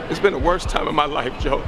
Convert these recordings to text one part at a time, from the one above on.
It's been the worst time of my life, Joe.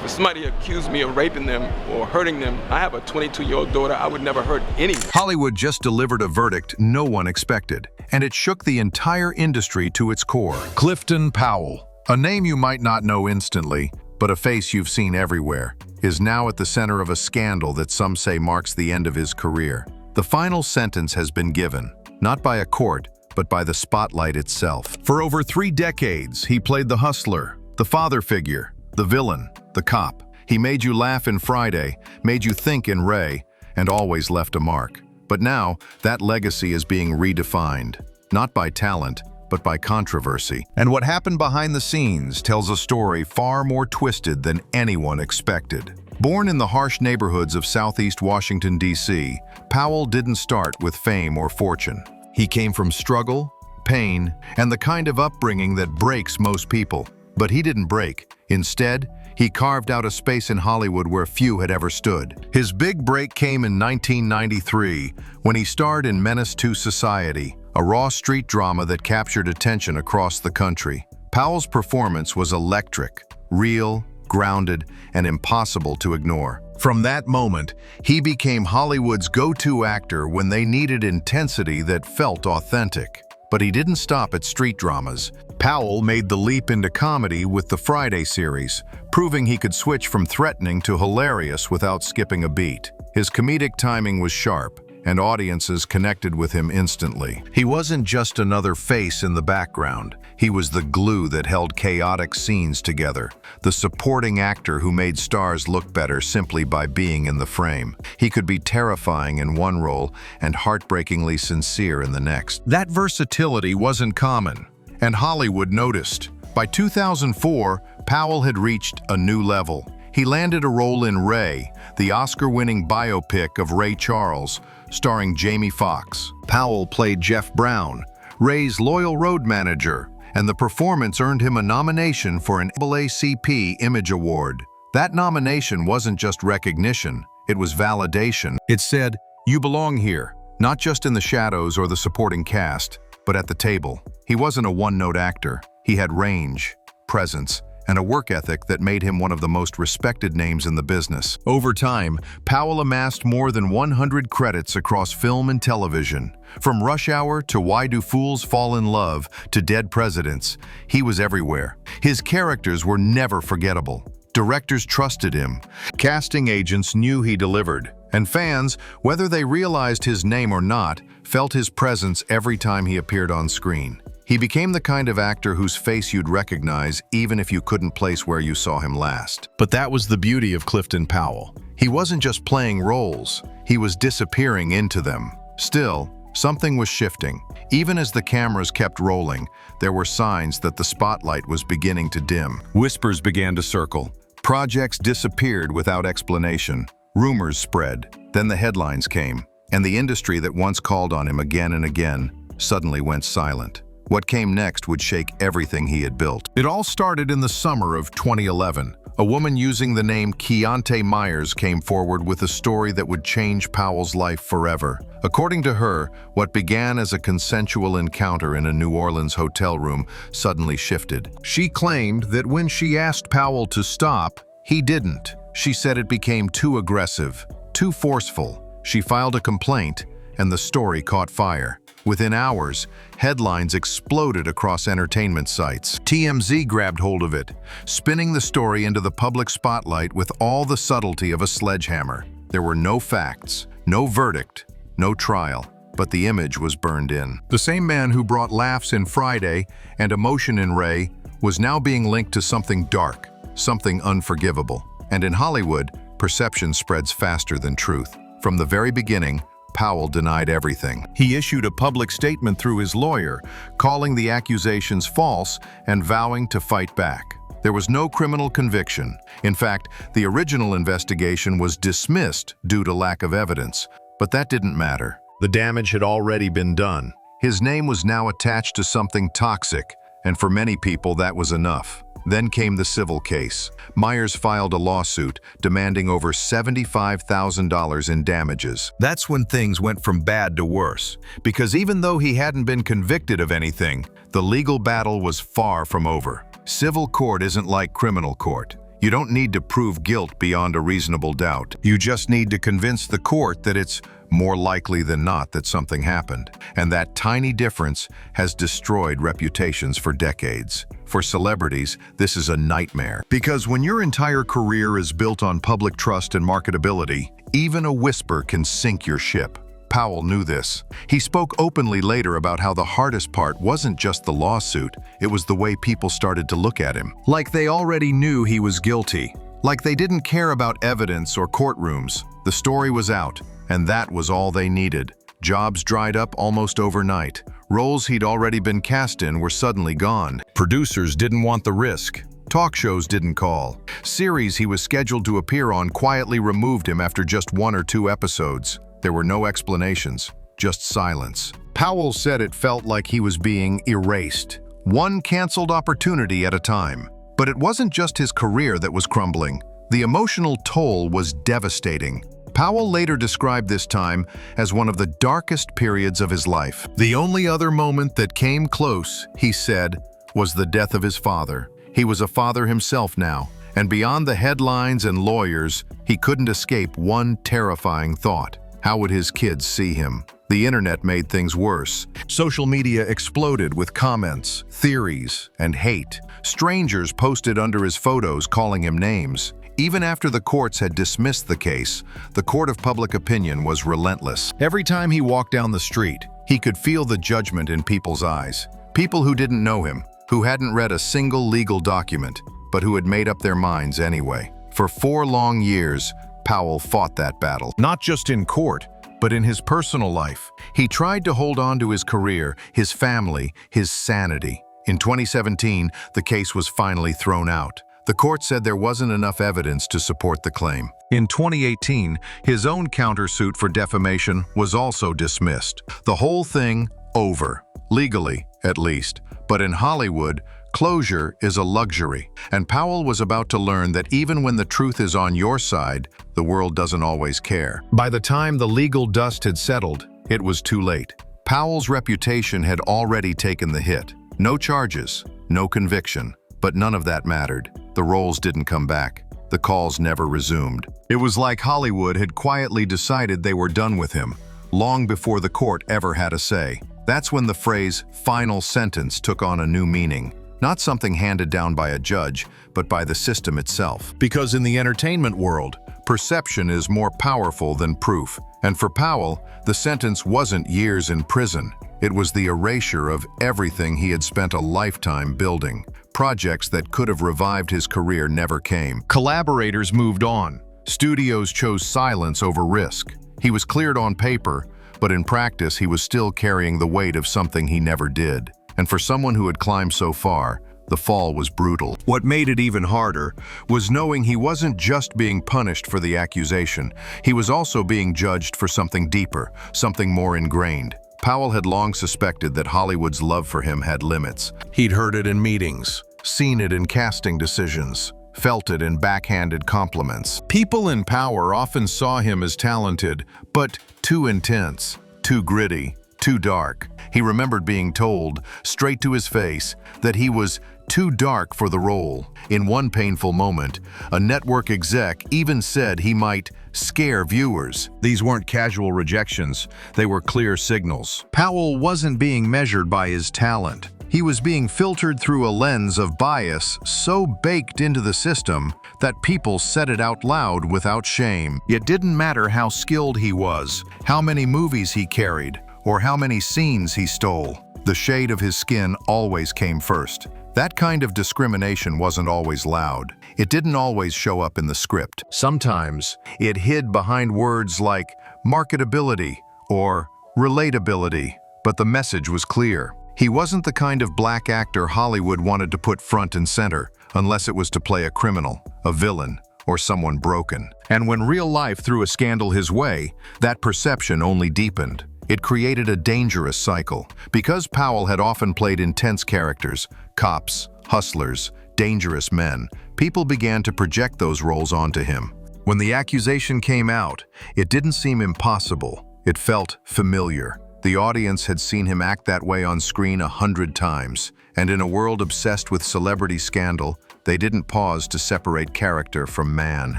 If somebody accused me of raping them or hurting them, I have a 22-year-old daughter. I would never hurt anyone. Hollywood just delivered a verdict no one expected, and it shook the entire industry to its core. Clifton Powell, a name you might not know instantly, but a face you've seen everywhere, is now at the center of a scandal that some say marks the end of his career. The final sentence has been given, not by a court, but by the spotlight itself. For over 3 decades, he played the hustler, the father figure, the villain, the cop. He made you laugh in Friday, made you think in Ray, and always left a mark. But now, that legacy is being redefined, not by talent, but by controversy. And what happened behind the scenes tells a story far more twisted than anyone expected. Born in the harsh neighborhoods of Southeast Washington, D.C., Powell didn't start with fame or fortune. He came from struggle, pain, and the kind of upbringing that breaks most people. But he didn't break. Instead, he carved out a space in Hollywood where few had ever stood. His big break came in 1993 when he starred in Menace II Society, a raw street drama that captured attention across the country. Powell's performance was electric, real, grounded, and impossible to ignore. From that moment, he became Hollywood's go-to actor when they needed intensity that felt authentic. But he didn't stop at street dramas. Powell made the leap into comedy with the Friday series, proving he could switch from threatening to hilarious without skipping a beat. His comedic timing was sharp, and audiences connected with him instantly. He wasn't just another face in the background. He was the glue that held chaotic scenes together, the supporting actor who made stars look better simply by being in the frame. He could be terrifying in one role and heartbreakingly sincere in the next. That versatility wasn't common, and Hollywood noticed. By 2004, Powell had reached a new level. He landed a role in Ray, the Oscar-winning biopic of Ray Charles, starring Jamie Foxx. Powell played Jeff Brown, Ray's loyal road manager, and the performance earned him a nomination for an NAACP Image Award. That nomination wasn't just recognition, it was validation. It said, "You belong here, not just in the shadows or the supporting cast, but at the table." He wasn't a one-note actor. He had range, presence, and a work ethic that made him one of the most respected names in the business. Over time, Powell amassed more than 100 credits across film and television. From Rush Hour to Why Do Fools Fall in Love to Dead Presidents, he was everywhere. His characters were never forgettable. Directors trusted him. Casting agents knew he delivered. And fans, whether they realized his name or not, felt his presence every time he appeared on screen. He became the kind of actor whose face you'd recognize even if you couldn't place where you saw him last. But that was the beauty of Clifton Powell. He wasn't just playing roles, he was disappearing into them. Still, something was shifting. Even as the cameras kept rolling, there were signs that the spotlight was beginning to dim. Whispers began to circle. Projects disappeared without explanation. Rumors spread. Then the headlines came, and the industry that once called on him again and again suddenly went silent. What came next would shake everything he had built. It all started in the summer of 2011. A woman using the name Keontae Myers came forward with a story that would change Powell's life forever. According to her, what began as a consensual encounter in a New Orleans hotel room suddenly shifted. She claimed that when she asked Powell to stop, he didn't. She said it became too aggressive, too forceful. She filed a complaint, and the story caught fire. Within hours, headlines exploded across entertainment sites. TMZ grabbed hold of it, spinning the story into the public spotlight with all the subtlety of a sledgehammer. There were no facts, no verdict, no trial, but the image was burned in. The same man who brought laughs in Friday and emotion in Ray was now being linked to something dark, something unforgivable. And in Hollywood, perception spreads faster than truth. From the very beginning, Powell denied everything. He issued a public statement through his lawyer, calling the accusations false and vowing to fight back. There was no criminal conviction. In fact, the original investigation was dismissed due to lack of evidence. But that didn't matter. The damage had already been done. His name was now attached to something toxic, and for many people that was enough. Then came the civil case. Myers filed a lawsuit demanding over $75,000 in damages. That's when things went from bad to worse, because even though he hadn't been convicted of anything, the legal battle was far from over. Civil court isn't like criminal court. You don't need to prove guilt beyond a reasonable doubt. You just need to convince the court that it's more likely than not that something happened. And that tiny difference has destroyed reputations for decades. For celebrities, this is a nightmare. Because when your entire career is built on public trust and marketability, even a whisper can sink your ship. Powell knew this. He spoke openly later about how the hardest part wasn't just the lawsuit, it was the way people started to look at him. Like they already knew he was guilty. Like they didn't care about evidence or courtrooms. The story was out, and that was all they needed. Jobs dried up almost overnight. Roles he'd already been cast in were suddenly gone. Producers didn't want the risk. Talk shows didn't call. Series he was scheduled to appear on quietly removed him after just 1 or 2 episodes. There were no explanations, just silence. Powell said it felt like he was being erased, one canceled opportunity at a time. But it wasn't just his career that was crumbling. The emotional toll was devastating. Powell later described this time as one of the darkest periods of his life. The only other moment that came close, he said, was the death of his father. He was a father himself now, and beyond the headlines and lawyers, he couldn't escape one terrifying thought. How would his kids see him? The internet made things worse. Social media exploded with comments, theories, and hate. Strangers posted under his photos calling him names. Even after the courts had dismissed the case, the court of public opinion was relentless. Every time he walked down the street, he could feel the judgment in people's eyes. People who didn't know him, who hadn't read a single legal document, but who had made up their minds anyway. For 4 long years, Powell fought that battle. Not just in court, but in his personal life. He tried to hold on to his career, his family, his sanity. In 2017, the case was finally thrown out. The court said there wasn't enough evidence to support the claim. In 2018, his own countersuit for defamation was also dismissed. The whole thing over, legally at least. But in Hollywood, closure is a luxury. And Powell was about to learn that even when the truth is on your side, the world doesn't always care. By the time the legal dust had settled, it was too late. Powell's reputation had already taken the hit. No charges, no conviction, but none of that mattered. The roles didn't come back. The calls never resumed. It was like Hollywood had quietly decided they were done with him, long before the court ever had a say. That's when the phrase "final sentence" took on a new meaning. Not something handed down by a judge, but by the system itself. Because in the entertainment world, perception is more powerful than proof. And for Powell, the sentence wasn't years in prison. It was the erasure of everything he had spent a lifetime building. Projects that could have revived his career never came. Collaborators moved on. Studios chose silence over risk. He was cleared on paper, but in practice he was still carrying the weight of something he never did. And for someone who had climbed so far, the fall was brutal. What made it even harder was knowing he wasn't just being punished for the accusation. He was also being judged for something deeper, something more ingrained. Powell had long suspected that Hollywood's love for him had limits. He'd heard it in meetings, seen it in casting decisions, felt it in backhanded compliments. People in power often saw him as talented, but too intense, too gritty, too dark. He remembered being told, straight to his face, that he was too dark for the role. In one painful moment, a network exec even said he might scare viewers. These weren't casual rejections, they were clear signals. Powell wasn't being measured by his talent. He was being filtered through a lens of bias so baked into the system that people said it out loud without shame. It didn't matter how skilled he was, how many movies he carried, or how many scenes he stole. The shade of his skin always came first. That kind of discrimination wasn't always loud. It didn't always show up in the script. Sometimes it hid behind words like marketability or relatability, but the message was clear. He wasn't the kind of black actor Hollywood wanted to put front and center, unless it was to play a criminal, a villain, or someone broken. And when real life threw a scandal his way, that perception only deepened. It created a dangerous cycle. Because Powell had often played intense characters, cops, hustlers, dangerous men, people began to project those roles onto him. When the accusation came out, it didn't seem impossible. It felt familiar. The audience had seen him act that way on screen 100 times, and in a world obsessed with celebrity scandal, they didn't pause to separate character from man.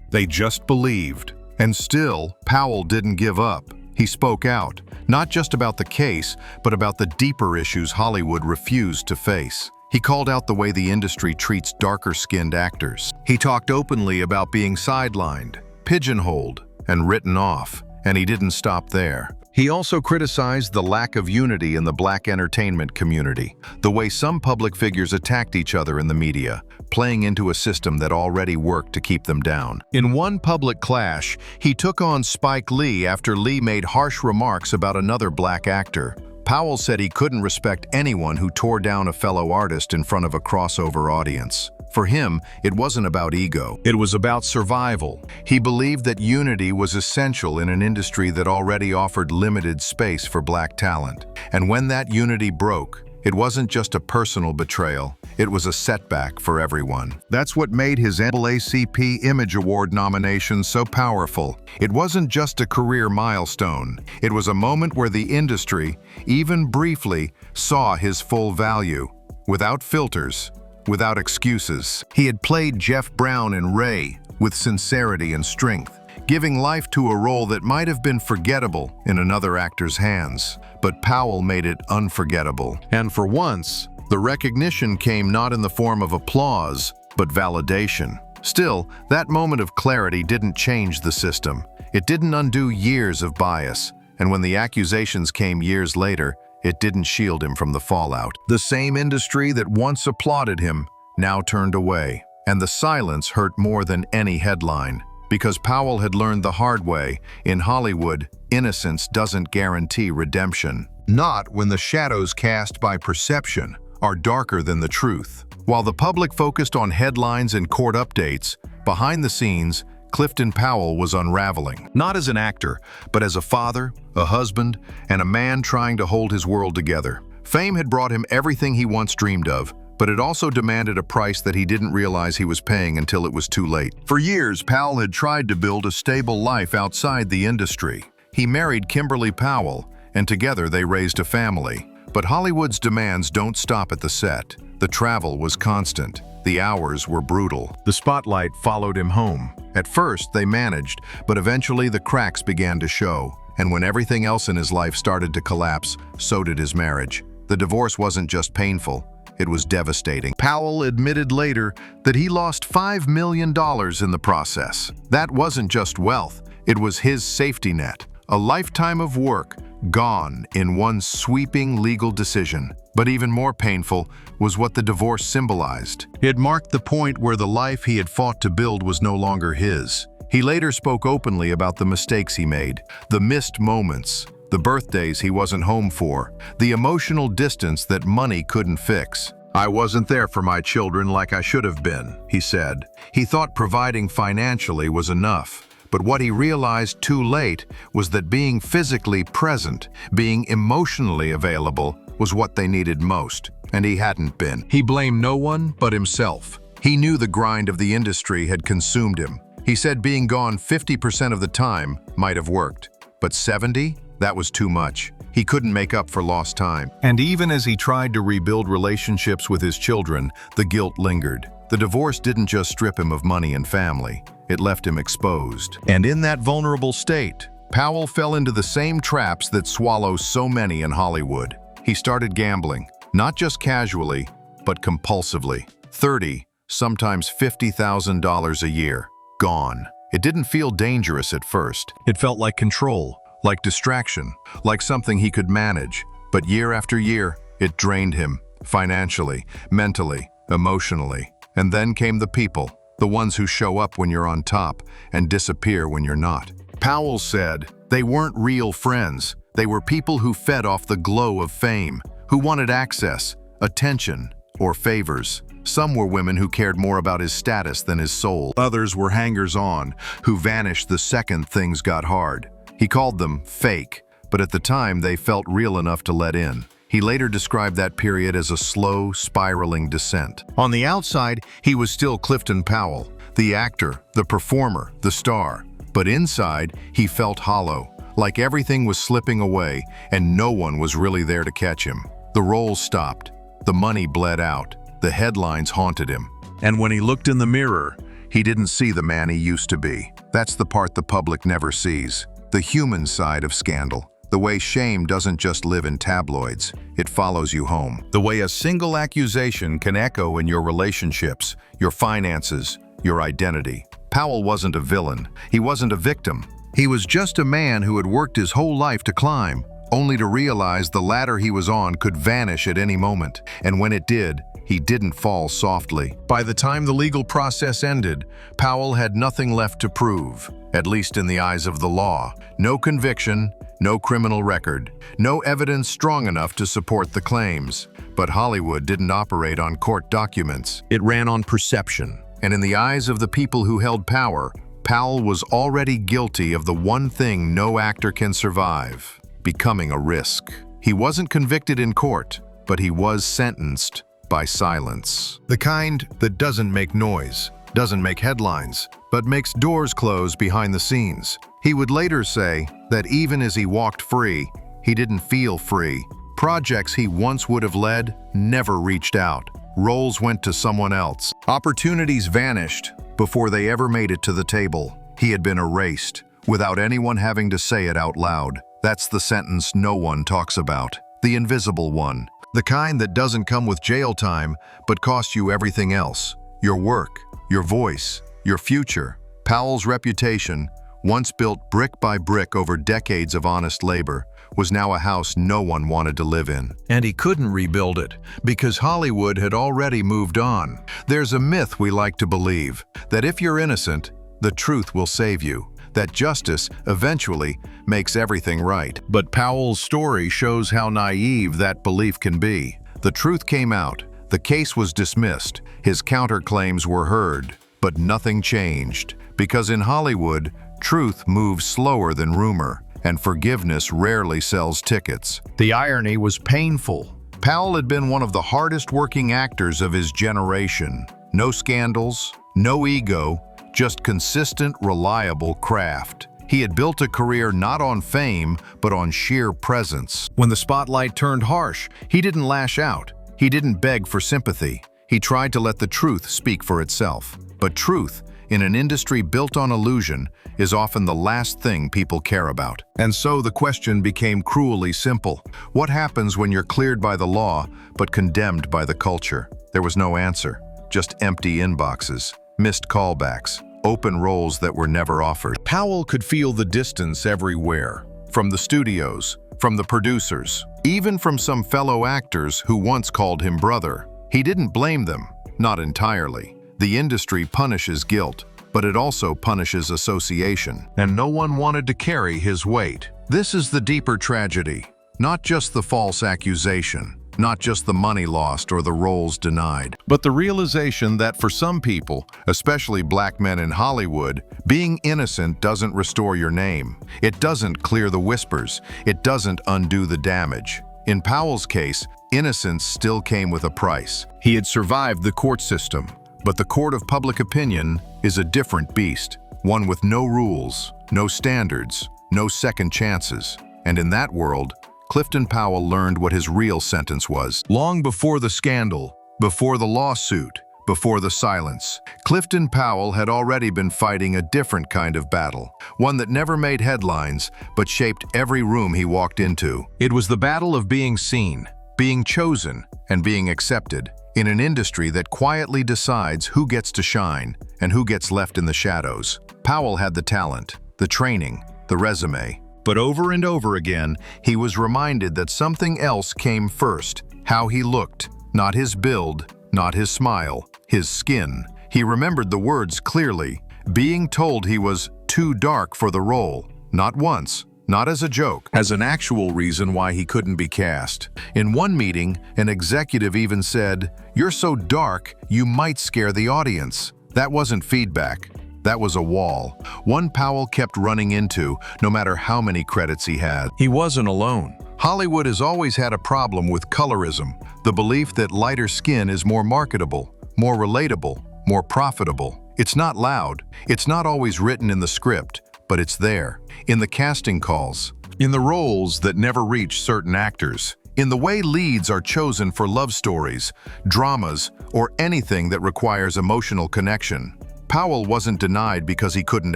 They just believed. And still, Powell didn't give up. He spoke out, not just about the case, but about the deeper issues Hollywood refused to face. He called out the way the industry treats darker-skinned actors. He talked openly about being sidelined, pigeonholed, and written off, and he didn't stop there. He also criticized the lack of unity in the black entertainment community, the way some public figures attacked each other in the media, playing into a system that already worked to keep them down. In one public clash, he took on Spike Lee after Lee made harsh remarks about another black actor. Powell said he couldn't respect anyone who tore down a fellow artist in front of a crossover audience. For him, it wasn't about ego. It was about survival. He believed that unity was essential in an industry that already offered limited space for black talent. And when that unity broke, it wasn't just a personal betrayal, it was a setback for everyone. That's what made his NAACP Image Award nomination so powerful. It wasn't just a career milestone. It was a moment where the industry, even briefly, saw his full value, without filters, without excuses. He had played Jeff Brown in Ray with sincerity and strength, giving life to a role that might have been forgettable in another actor's hands. But Powell made it unforgettable. And for once, the recognition came not in the form of applause, but validation. Still, that moment of clarity didn't change the system. It didn't undo years of bias. And when the accusations came years later, it didn't shield him from the fallout. The same industry that once applauded him now turned away. And the silence hurt more than any headline. Because Powell had learned the hard way, in Hollywood, innocence doesn't guarantee redemption. Not when the shadows cast by perception are darker than the truth. While the public focused on headlines and court updates, behind the scenes, Clifton Powell was unraveling. Not as an actor, but as a father, a husband, and a man trying to hold his world together. Fame had brought him everything he once dreamed of, but it also demanded a price that he didn't realize he was paying until it was too late. For years, Powell had tried to build a stable life outside the industry. He married Kimberly Powell, and together they raised a family. But Hollywood's demands don't stop at the set. The travel was constant. The hours were brutal. The spotlight followed him home. At first, they managed, but eventually the cracks began to show. And when everything else in his life started to collapse, so did his marriage. The divorce wasn't just painful. It was devastating. Powell admitted later that he lost $5 million in the process. That wasn't just wealth, it was his safety net. A lifetime of work gone in one sweeping legal decision. But even more painful was what the divorce symbolized. It marked the point where the life he had fought to build was no longer his. He later spoke openly about the mistakes he made, the missed moments, the birthdays he wasn't home for, the emotional distance that money couldn't fix. "I wasn't there for my children like I should have been," he said. He thought providing financially was enough. But what he realized too late was that being physically present, being emotionally available, was what they needed most, and he hadn't been. He blamed no one but himself. He knew the grind of the industry had consumed him. He said being gone 50% of the time might have worked, but 70? That was too much. He couldn't make up for lost time. And even as he tried to rebuild relationships with his children, the guilt lingered. The divorce didn't just strip him of money and family. It left him exposed. And in that vulnerable state, Powell fell into the same traps that swallow so many in Hollywood. He started gambling, not just casually, but compulsively. $30,000, sometimes $50,000 a year. Gone. It didn't feel dangerous at first. It felt like control, like distraction, like something he could manage. But year after year, it drained him, financially, mentally, emotionally. And then came the people, the ones who show up when you're on top and disappear when you're not. Powell said they weren't real friends. They were people who fed off the glow of fame, who wanted access, attention, or favors. Some were women who cared more about his status than his soul. Others were hangers-on, who vanished the second things got hard. He called them fake, but at the time they felt real enough to let in. He later described that period as a slow, spiraling descent. On the outside, he was still Clifton Powell, the actor, the performer, the star. But inside, he felt hollow, like everything was slipping away and no one was really there to catch him. The roles stopped, the money bled out, the headlines haunted him. And when he looked in the mirror, he didn't see the man he used to be. That's the part the public never sees, the human side of scandal. The way shame doesn't just live in tabloids, it follows you home. The way a single accusation can echo in your relationships, your finances, your identity. Powell wasn't a villain. He wasn't a victim. He was just a man who had worked his whole life to climb, only to realize the ladder he was on could vanish at any moment. And when it did, he didn't fall softly. By the time the legal process ended, Powell had nothing left to prove, at least in the eyes of the law. No conviction, no criminal record, no evidence strong enough to support the claims. But Hollywood didn't operate on court documents. It ran on perception. And in the eyes of the people who held power, Powell was already guilty of the one thing no actor can survive: becoming a risk. He wasn't convicted in court, but he was sentenced by silence. The kind that doesn't make noise, doesn't make headlines, but makes doors close behind the scenes. He would later say that even as he walked free, he didn't feel free. Projects he once would have led never reached out. Roles went to someone else. Opportunities vanished before they ever made it to the table. He had been erased, without anyone having to say it out loud. That's the sentence no one talks about. The invisible one. The kind that doesn't come with jail time, but costs you everything else. Your work, your voice, your future. Powell's reputation, once built brick by brick over decades of honest labor, was now a house no one wanted to live in. And he couldn't rebuild it, because Hollywood had already moved on. There's a myth we like to believe, that if you're innocent, the truth will save you. That justice eventually makes everything right. But Powell's story shows how naive that belief can be. The truth came out, the case was dismissed, his counterclaims were heard, but nothing changed. Because in Hollywood, truth moves slower than rumor, and forgiveness rarely sells tickets. The irony was painful. Powell had been one of the hardest working actors of his generation. No scandals, no ego, just consistent, reliable craft. He had built a career not on fame, but on sheer presence. When the spotlight turned harsh, he didn't lash out. He didn't beg for sympathy. He tried to let the truth speak for itself. But truth, in an industry built on illusion, is often the last thing people care about. And so the question became cruelly simple. What happens when you're cleared by the law, but condemned by the culture? There was no answer, just empty inboxes. Missed callbacks, open roles that were never offered. Powell could feel the distance everywhere, from the studios, from the producers, even from some fellow actors who once called him brother. He didn't blame them, not entirely. The industry punishes guilt, but it also punishes association, and no one wanted to carry his weight. This is the deeper tragedy, not just the false accusation, not just the money lost or the roles denied, but the realization that for some people, especially black men in Hollywood, being innocent doesn't restore your name. It doesn't clear the whispers. It doesn't undo the damage. In Powell's case, innocence still came with a price. He had survived the court system, but the court of public opinion is a different beast, one with no rules, no standards, no second chances. And in that world, Clifton Powell learned what his real sentence was. Long before the scandal, before the lawsuit, before the silence, Clifton Powell had already been fighting a different kind of battle, one that never made headlines, but shaped every room he walked into. It was the battle of being seen, being chosen, and being accepted in an industry that quietly decides who gets to shine and who gets left in the shadows. Powell had the talent, the training, the resume. But over and over again, he was reminded that something else came first: how he looked, not his build, not his smile, his skin. He remembered the words clearly, being told he was too dark for the role, not once, not as a joke, as an actual reason why he couldn't be cast. In one meeting, an executive even said, "You're so dark, you might scare the audience." That wasn't feedback. That was a wall, one Powell kept running into, no matter how many credits he had. He wasn't alone. Hollywood has always had a problem with colorism, the belief that lighter skin is more marketable, more relatable, more profitable. It's not loud, it's not always written in the script, but it's there, in the casting calls, in the roles that never reach certain actors, in the way leads are chosen for love stories, dramas, or anything that requires emotional connection. Powell wasn't denied because he couldn't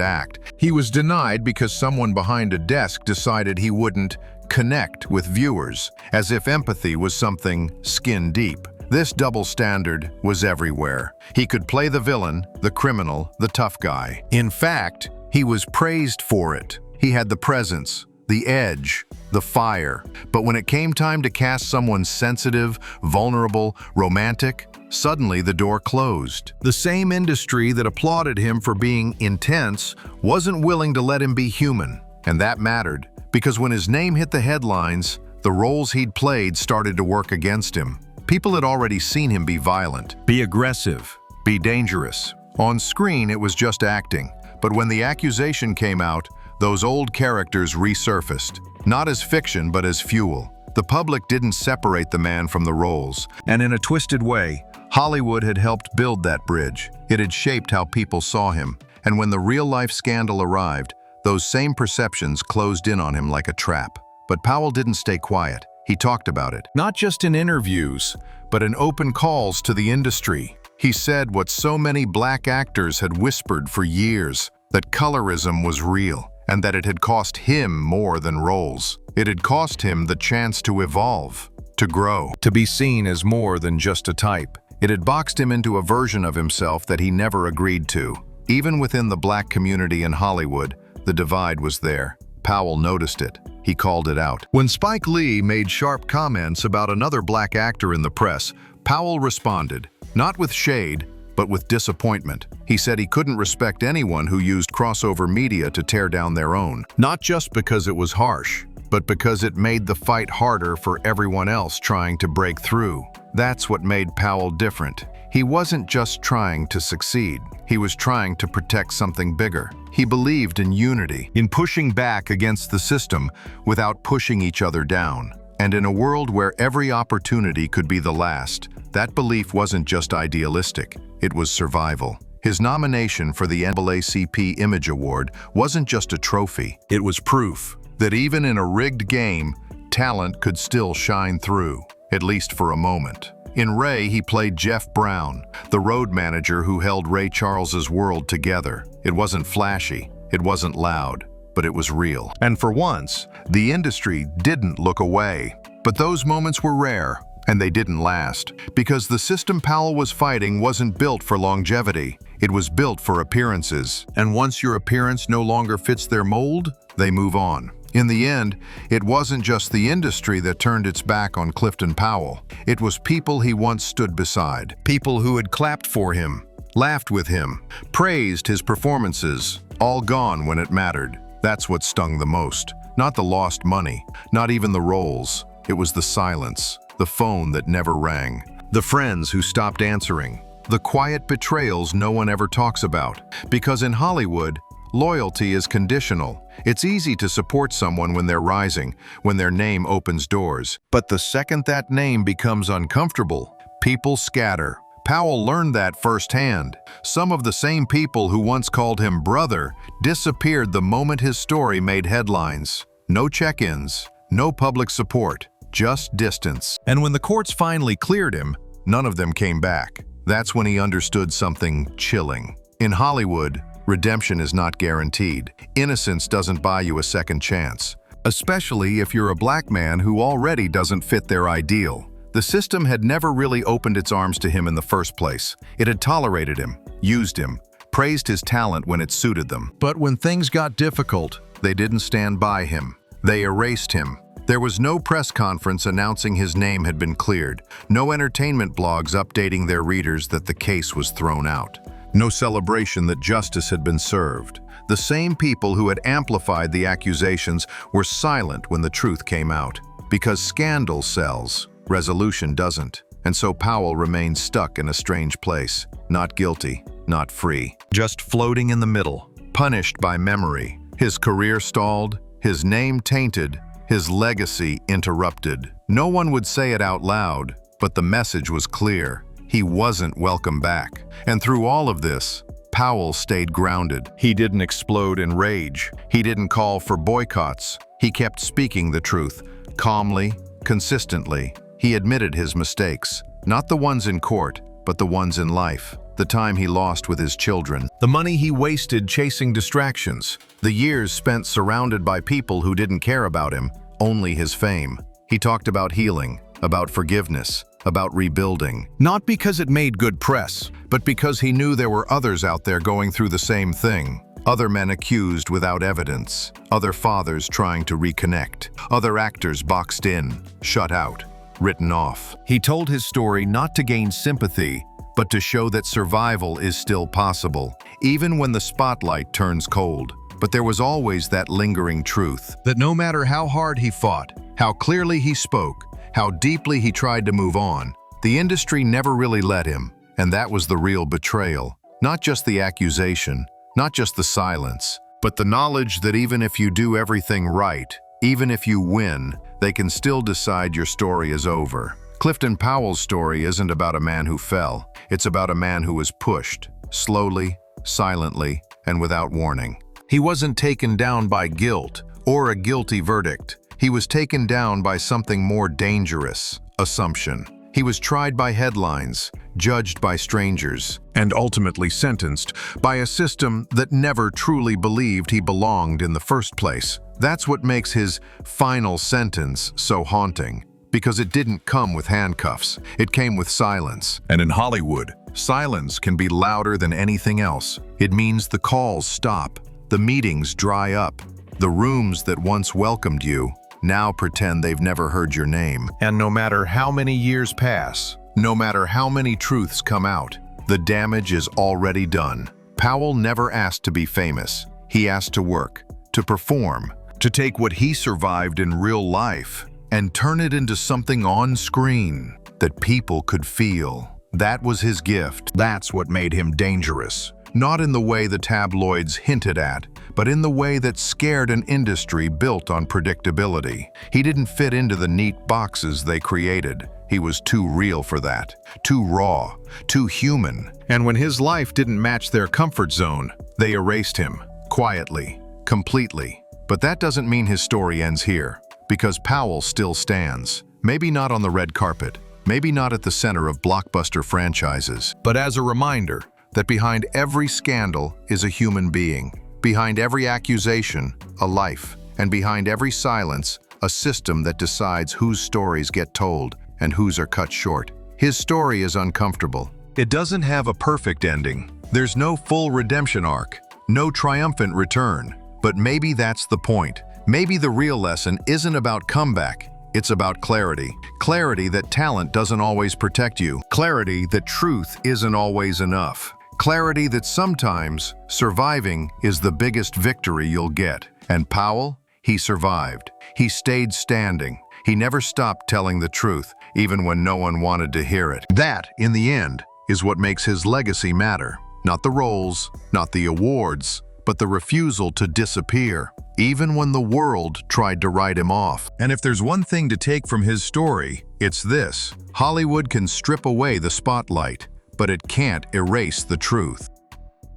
act. He was denied because someone behind a desk decided he wouldn't connect with viewers, as if empathy was something skin deep. This double standard was everywhere. He could play the villain, the criminal, the tough guy. In fact, he was praised for it. He had the presence, the edge, the fire. But when it came time to cast someone sensitive, vulnerable, romantic, suddenly the door closed. The same industry that applauded him for being intense wasn't willing to let him be human. And that mattered, because when his name hit the headlines, the roles he'd played started to work against him. People had already seen him be violent, be aggressive, be dangerous. On screen, it was just acting. But when the accusation came out, those old characters resurfaced, not as fiction, but as fuel. The public didn't separate the man from the roles, and in a twisted way, Hollywood had helped build that bridge. It had shaped how people saw him, and when the real-life scandal arrived, those same perceptions closed in on him like a trap. But Powell didn't stay quiet. He talked about it, not just in interviews, but in open calls to the industry. He said what so many black actors had whispered for years, that colorism was real, and that it had cost him more than roles. It had cost him the chance to evolve, to grow, to be seen as more than just a type. It had boxed him into a version of himself that he never agreed to. Even within the black community in Hollywood, the divide was there. Powell noticed it. He called it out. When Spike Lee made sharp comments about another black actor in the press, Powell responded, not with shade, but with disappointment. He said he couldn't respect anyone who used crossover media to tear down their own, not just because it was harsh, but because it made the fight harder for everyone else trying to break through. That's what made Powell different. He wasn't just trying to succeed. He was trying to protect something bigger. He believed in unity, in pushing back against the system without pushing each other down. And in a world where every opportunity could be the last, that belief wasn't just idealistic, it was survival. His nomination for the NAACP Image Award wasn't just a trophy, it was proof that even in a rigged game, talent could still shine through, at least for a moment. In Ray, he played Jeff Brown, the road manager who held Ray Charles's world together. It wasn't flashy, it wasn't loud, but it was real. And for once, the industry didn't look away. But those moments were rare, and they didn't last, because the system Powell was fighting wasn't built for longevity. It was built for appearances. And once your appearance no longer fits their mold, they move on. In the end, it wasn't just the industry that turned its back on Clifton Powell. It was people he once stood beside, people who had clapped for him, laughed with him, praised his performances, all gone when it mattered. That's what stung the most. Not the lost money, not even the roles. It was the silence, the phone that never rang, the friends who stopped answering, the quiet betrayals no one ever talks about. Because in Hollywood, loyalty is conditional. It's easy to support someone when they're rising, when their name opens doors. But the second that name becomes uncomfortable, people scatter. Powell learned that firsthand. Some of the same people who once called him brother disappeared the moment his story made headlines. No check-ins, no public support, just distance. And when the courts finally cleared him, none of them came back. That's when he understood something chilling. In Hollywood, redemption is not guaranteed. Innocence doesn't buy you a second chance, especially if you're a black man who already doesn't fit their ideal. The system had never really opened its arms to him in the first place. It had tolerated him, used him, praised his talent when it suited them. But when things got difficult, they didn't stand by him. They erased him. There was no press conference announcing his name had been cleared, no entertainment blogs updating their readers that the case was thrown out. No celebration that justice had been served. The same people who had amplified the accusations were silent when the truth came out. Because scandal sells, resolution doesn't. And so Powell remained stuck in a strange place. Not guilty, not free. Just floating in the middle, punished by memory. His career stalled, his name tainted, his legacy interrupted. No one would say it out loud, but the message was clear. He wasn't welcome back. And through all of this, Powell stayed grounded. He didn't explode in rage. He didn't call for boycotts. He kept speaking the truth, calmly, consistently. He admitted his mistakes, not the ones in court, but the ones in life. The time he lost with his children, the money he wasted chasing distractions, the years spent surrounded by people who didn't care about him, only his fame. He talked about healing, about forgiveness, about rebuilding. Not because it made good press, but because he knew there were others out there going through the same thing. Other men accused without evidence, other fathers trying to reconnect, other actors boxed in, shut out, written off. He told his story not to gain sympathy, but to show that survival is still possible, even when the spotlight turns cold. But there was always that lingering truth, that no matter how hard he fought, how clearly he spoke, how deeply he tried to move on, the industry never really let him, and that was the real betrayal. Not just the accusation, not just the silence, but the knowledge that even if you do everything right, even if you win, they can still decide your story is over. Clifton Powell's story isn't about a man who fell. It's about a man who was pushed, slowly, silently, and without warning. He wasn't taken down by guilt or a guilty verdict. He was taken down by something more dangerous, assumption. He was tried by headlines, judged by strangers, and ultimately sentenced by a system that never truly believed he belonged in the first place. That's what makes his final sentence so haunting, because it didn't come with handcuffs. It came with silence. And in Hollywood, silence can be louder than anything else. It means the calls stop, the meetings dry up, the rooms that once welcomed you now pretend they've never heard your name. And no matter how many years pass, no matter how many truths come out, the damage is already done. Powell never asked to be famous. He asked to work, to perform, to take what he survived in real life and turn it into something on screen that people could feel. That was his gift. That's what made him dangerous. Not in the way the tabloids hinted at, but in the way that scared an industry built on predictability. He didn't fit into the neat boxes they created. He was too real for that, too raw, too human. And when his life didn't match their comfort zone, they erased him, quietly, completely. But that doesn't mean his story ends here, because Powell still stands. Maybe not on the red carpet, maybe not at the center of blockbuster franchises, but as a reminder that behind every scandal is a human being. Behind every accusation, a life. And behind every silence, a system that decides whose stories get told and whose are cut short. His story is uncomfortable. It doesn't have a perfect ending. There's no full redemption arc, no triumphant return. But maybe that's the point. Maybe the real lesson isn't about comeback. It's about clarity. Clarity that talent doesn't always protect you. Clarity that truth isn't always enough. Clarity that sometimes surviving is the biggest victory you'll get. And Powell, he survived. He stayed standing. He never stopped telling the truth, even when no one wanted to hear it. That, in the end, is what makes his legacy matter. Not the roles, not the awards, but the refusal to disappear, even when the world tried to write him off. And if there's one thing to take from his story, it's this: Hollywood can strip away the spotlight, but it can't erase the truth.